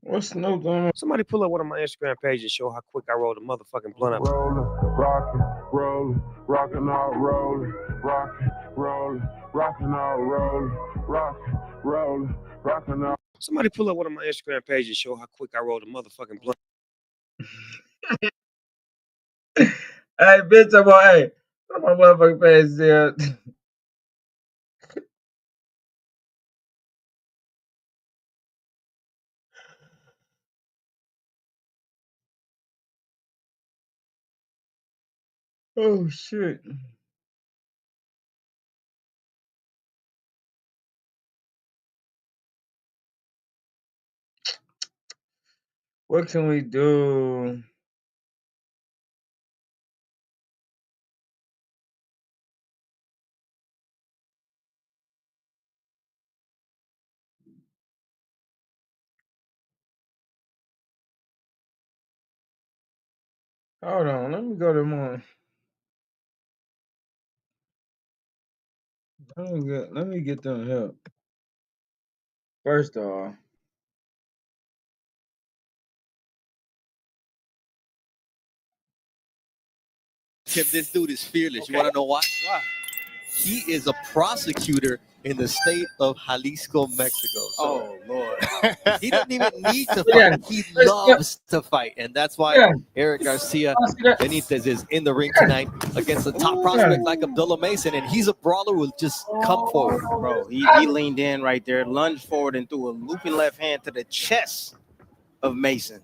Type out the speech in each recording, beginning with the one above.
What's Snoop doing? Somebody pull up one of my Instagram pages and show how quick I roll the motherfucking blunt up. Rollin', rockin', rollin', rockin' out, rollin', rockin', rollin', rockin' out, rollin', rockin', rollin', rockin' out. Somebody pull up one of my Instagram pages and show how quick I roll the motherfucking blunt. Hey, bitch, I'm on, hey, what my motherfucking page there? Oh, shit. What can we do? Hold on, let me go to more. Let me get them help. First off, Tim, this dude is fearless. Okay. You want to know why? Why? He is a prosecutor in the state of Jalisco, Mexico. So oh, Lord. He doesn't even need to fight. He loves to fight. And that's why Eric Garcia Benitez is in the ring tonight against a top prospect like Abdullah Mason. And he's a brawler who will just come forward. Bro, he leaned in right there, lunged forward, and threw a looping left hand to the chest of Mason.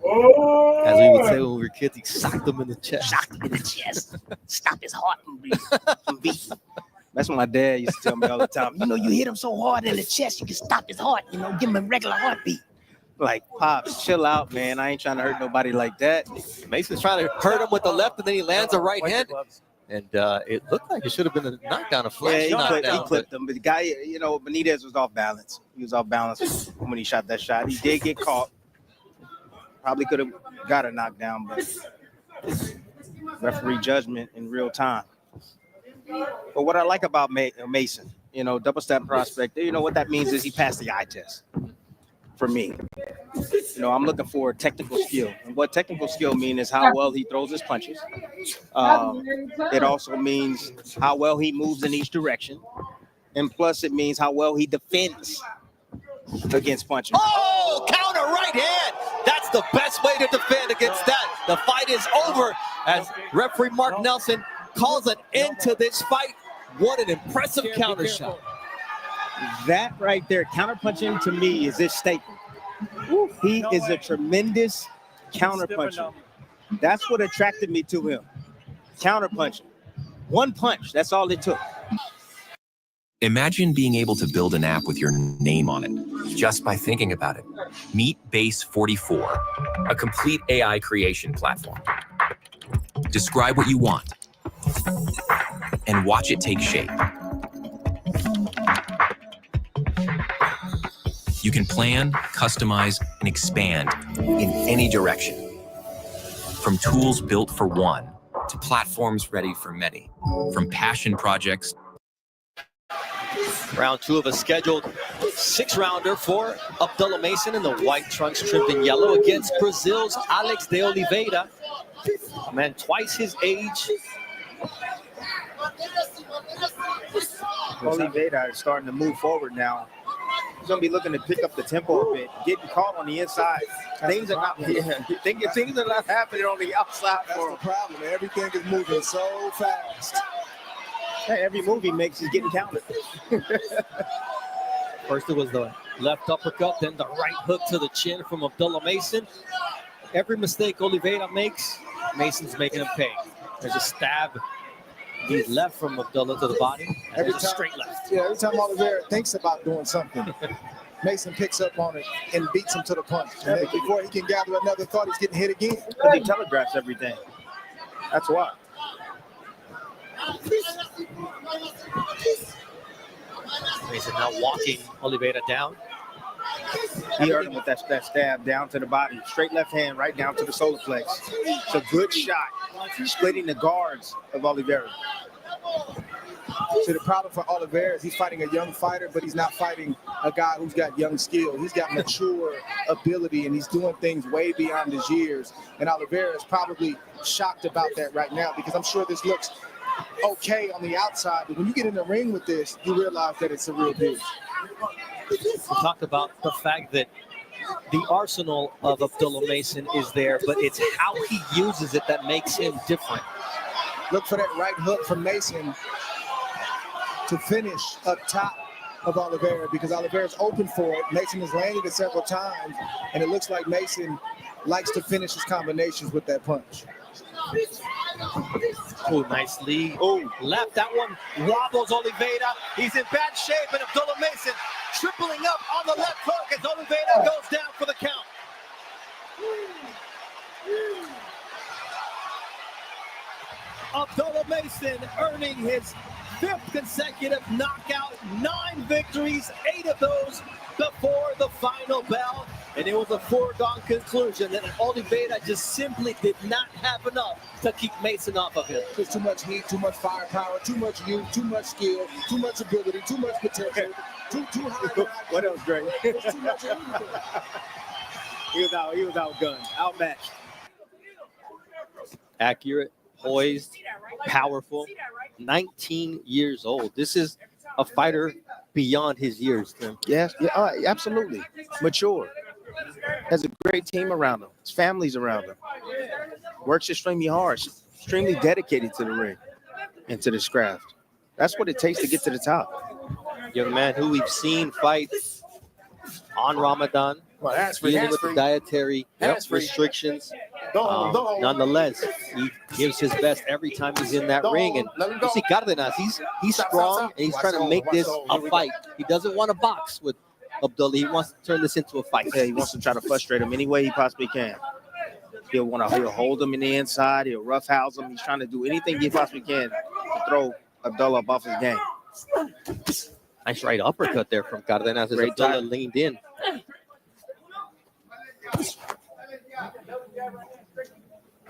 As we would say when we were kids, he socked him in the chest. Shocked him in the chest. Stop his heart from beating. That's what my dad used to tell me all the time. You know, you hit him so hard in the chest, you can stop his heart. You know, give him a regular heartbeat. Like, Pops, chill out, man. I ain't trying to hurt nobody like that. Mason's trying to hurt him with the left, and then he lands a right hand. And it looked like it should have been a knockdown, a flash knockdown. He clipped him. But the guy, you know, Benitez was off balance. He was off balance when he shot that shot. He did get caught. Probably could have got a knockdown, but referee judgment in real time. But what I like about Mason, you know, double step prospect, you know what that means is he passed the eye test for me. You know, I'm looking for technical skill. And what technical skill means is how well he throws his punches. It also means how well he moves in each direction. And plus it means how well he defends against punches. Oh, counter right hand. That's the best way to defend against that. The fight is over as referee Mark Nelson calls an end to this fight. What an impressive counter shot. That right there, counter punching to me is his statement. He is a tremendous counter puncher. That's what attracted me to him. Counter punching. One punch, that's all it took. Imagine being able to build an app with your name on it just by thinking about it. Meet Base 44, a complete AI creation platform. Describe what you want and watch it take shape. You can plan, customize, and expand in any direction. From tools built for one to platforms ready for many. From passion projects. Round two of a scheduled 6-rounder for Abdullah Mason in the white trunks trimmed in yellow against Brazil's Alex de Oliveira. A man twice his age. Oliveira is starting to move forward now. He's going to be looking to pick up the tempo a bit, getting caught on the inside. Things are not happening on the outside. That's the problem. Everything is moving so fast. Hey, every move he makes is getting counted. First it was the left uppercut, then the right hook to the chin from Abdullah Mason. Every mistake Oliveira makes, Mason's making him pay. There's a stab. He's left from Abdullah to the body. Every time, straight left. Yeah, every time Oliveira thinks about doing something, Mason picks up on it and beats him to the punch. And then before he can gather another thought, he's getting hit again. Because he telegraphs everything. That's why. Mason now walking Oliveira down. He hurt him with that stab down to the body. Straight left hand right down to the solar flex. It's a good shot. Splitting the guards of Oliveira. So the problem for Oliveira is he's fighting a young fighter, but he's not fighting a guy who's got young skill. He's got mature ability, and he's doing things way beyond his years. And Oliveira is probably shocked about that right now, because I'm sure this looks okay on the outside, but when you get in the ring with this, you realize that it's a real deal. We talked about the fact that the arsenal of Abdullah Mason is there, but it's how he uses it that makes him different. Look for that right hook from Mason to finish up top of Oliveira, because Oliveira's open for it. Mason has landed it several times, and it looks like Mason likes to finish his combinations with that punch. Oh, nice lead. Oh, left. That one wobbles Oliveira. He's in bad shape, and Abdullah Mason tripling up on the left hook as Oliveira goes down for the count. Abdullah Mason earning his 5th consecutive knockout, 9 victories, 8 of those before the final bell. And it was a foregone conclusion that Oliveira just simply did not have enough to keep Mason off of him. There's too much heat, too much firepower, too much youth, too much skill, too much ability, too much potential, too high. What else, Greg? There's too much of everything. He was outgunned, outmatched. Accurate, poised, powerful, 19 years old. This is a fighter beyond his years, Tim. Yes, yeah, absolutely. Mature. Has a great team around him. His family's around him. Works extremely hard, extremely dedicated to the ring and to this craft. That's what it takes to get to the top. Young man who we've seen fight on Ramadan, dealing with the dietary restrictions. Nonetheless, he gives his best every time he's in that ring. And you see Cardenas, he's strong, and he's trying to make this a fight. He doesn't want to box with Abdullah. He wants to turn this into a fight. Yeah, he wants to try to frustrate him any way he possibly can. He'll hold him in the inside. He'll roughhouse him. He's trying to do anything he possibly can to throw Abdullah off his game. Nice right uppercut there from Cardenas as Abdullah leaned in.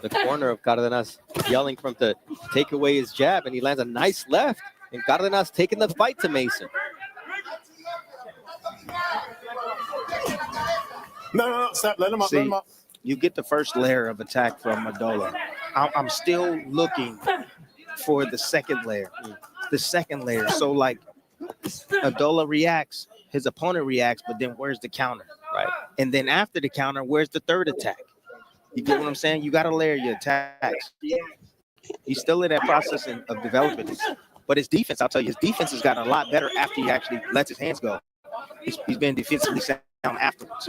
The corner of Cardenas yelling for him to take away his jab, and he lands a nice left. And Cardenas taking the fight to Mason. No, stop. Let him up. See, Let him up. You get the first layer of attack from Abdullah. I'm still looking for the second layer. The second layer. So, like, Abdullah reacts, his opponent reacts, but then where's the counter? Right. And then after the counter, where's the third attack? You get what I'm saying? You got to layer your attacks. He's still in that process of developing it. But his defense, I'll tell you, his defense has gotten a lot better after he actually lets his hands go. He's been defensively sound afterwards.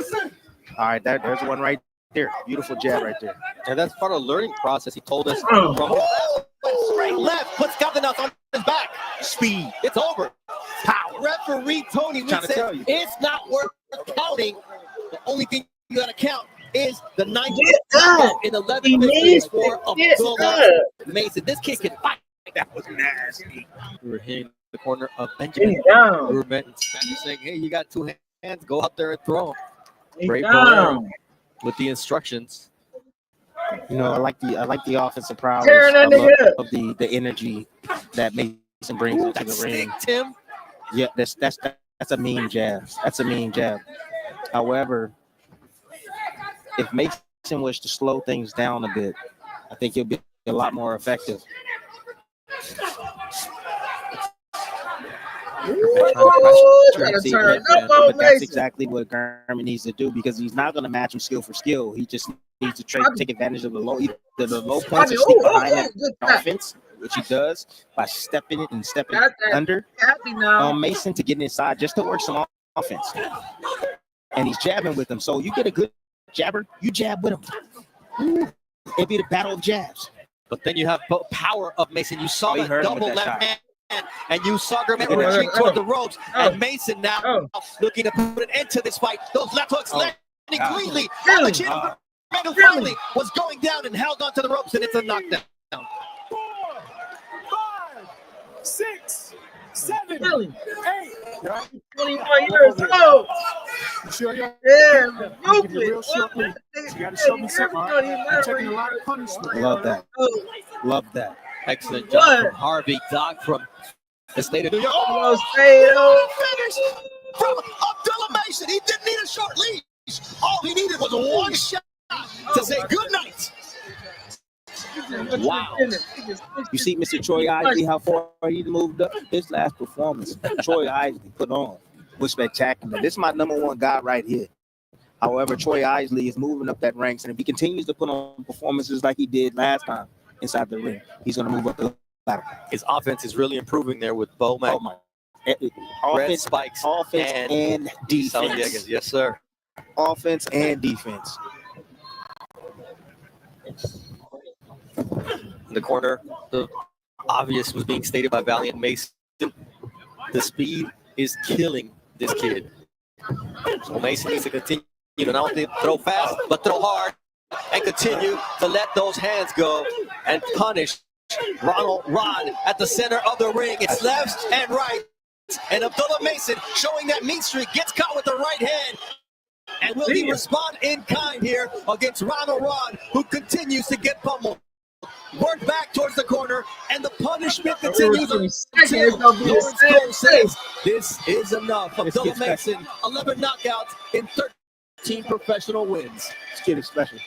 All right, there's one right there. Beautiful jab right there. And that's part of the learning process. He told us from straight left, puts Cardenas on his back. Speed. It's over. Power. Referee Tony Lee said it's not worth counting. The only thing you got to count is the 9th and 11th victories for Abdullah Mason. This kid can fight. That was nasty. We were hitting the corner of Benjamin. We were saying, hey, you got 2 hands. Go out there and throw them. Great ball with the instructions. You know, I like the offensive prowess. Of the energy that Mason brings into the ring. Tim. Yeah, that's a mean jab. That's a mean jab. However, if Mason was to slow things down a bit, I think he'll be a lot more effective. But that's exactly what Garmin needs to do, because he's not going to match him skill for skill. He just needs to take advantage of the low points and sneak behind that offense, which he does by stepping under on Mason to get inside just to work some offense. And he's jabbing with him. So you get a good jabber, you jab with him. It'd be the battle of jabs. But then you have power of Mason. You saw that double left hand. And you saw Garmin retreat toward the ropes. And Mason now looking to put an end to this fight. Those left hooks landing cleanly. The chin finally was going down and held onto the ropes, and it's a knockdown. 4, 5, 6, 7, 8. 21 years old. Sure, yeah. Yeah, Real short lead. You got to show me something. I'm taking a lot of punishment. Love that. Love that. Excellent job from Harvey. Doc from the state of New York. Finish from Abdullah Mason. He didn't need a short leash. All he needed was one shot to say good night. Wow. You see Mr. Troy Isley, how far he moved up? His last performance, Troy Isley put on was spectacular. This is my number one guy right here. However, Troy Isley is moving up that ranks, and if he continues to put on performances like he did last time inside the ring, he's going to move up the ladder. His offense is really improving there with Bo Mack. Offense, spikes, offense and defense. Yes, sir. Offense and defense. In the corner, the obvious was being stated by Valiant Mason. The speed is killing this kid. So Mason needs to continue to not only throw fast, but throw hard and continue to let those hands go and punish Ronald Rod at the center of the ring. It's left and right. And Abdullah Mason showing that mean streak, gets caught with the right hand. And will he respond in kind here against Ronald Rod, who continues to get pummeled? Work back towards the corner, and the punishment continues until Lawrence Cole says this is enough. Abdullah Mason, 11 knockouts in 13 professional wins. This kid is special.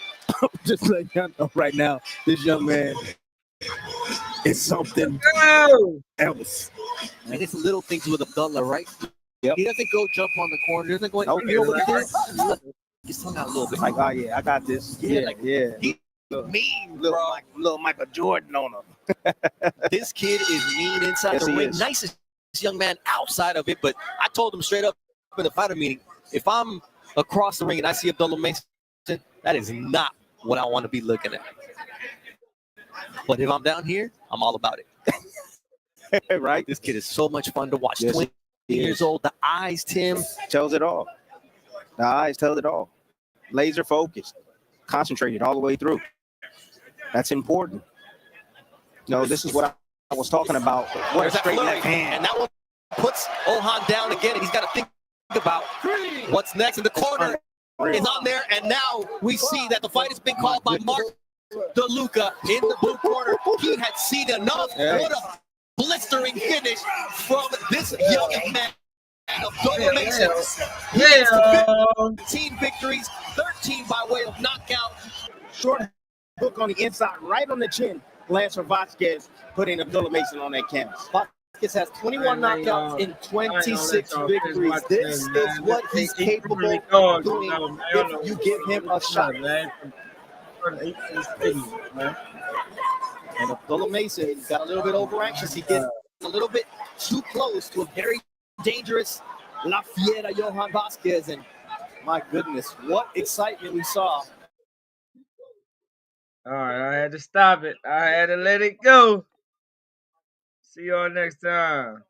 Just let you know right now, this young man is something else. And it's little things with Abdullah, right? Yep. He doesn't go jump on the corner. He doesn't go. Nope. You know what he did? He's hung out a little bit. Like, oh yeah, I got this. Yeah, Yeah, like, yeah. he mean, bro. Little Michael Jordan on him. This kid is mean inside Yes, the he ring. is. Nicest young man outside of it. But I told him straight up in the fighter meeting, if I'm across the ring and I see Abdullah Mason, that is not what I want to be looking at. But if I'm down here, I'm all about it. Right? This kid is so much fun to watch. Yes, 20 years old. The eyes, Tim. Tells it all. The eyes tell it all. Laser focused, concentrated all the way through. That's important. No, this is what I was talking about. What a There's that straight flurry, left hand. and that one puts Ohan down again, and he's got to think about what's next. In the corner is on there, and now we see that the fight has been called by Mark DeLuca in the blue corner. He had seen enough. What a blistering finish from this young man. Abdullah Mason. He has 15 victories, 13 by way of knockout. Short hook on the inside, right on the chin. Lancer Vasquez putting Abdullah Mason on that canvas. Vasquez has 21 knockouts in 26 victories. This is what he's capable of doing if you give him a shot. And Abdullah Mason got a little bit over anxious. He gets a little bit too close to a very dangerous La Fiera Johan Vasquez. And my goodness, what excitement we saw. All right, I had to stop it. I had to let it go. See y'all next time.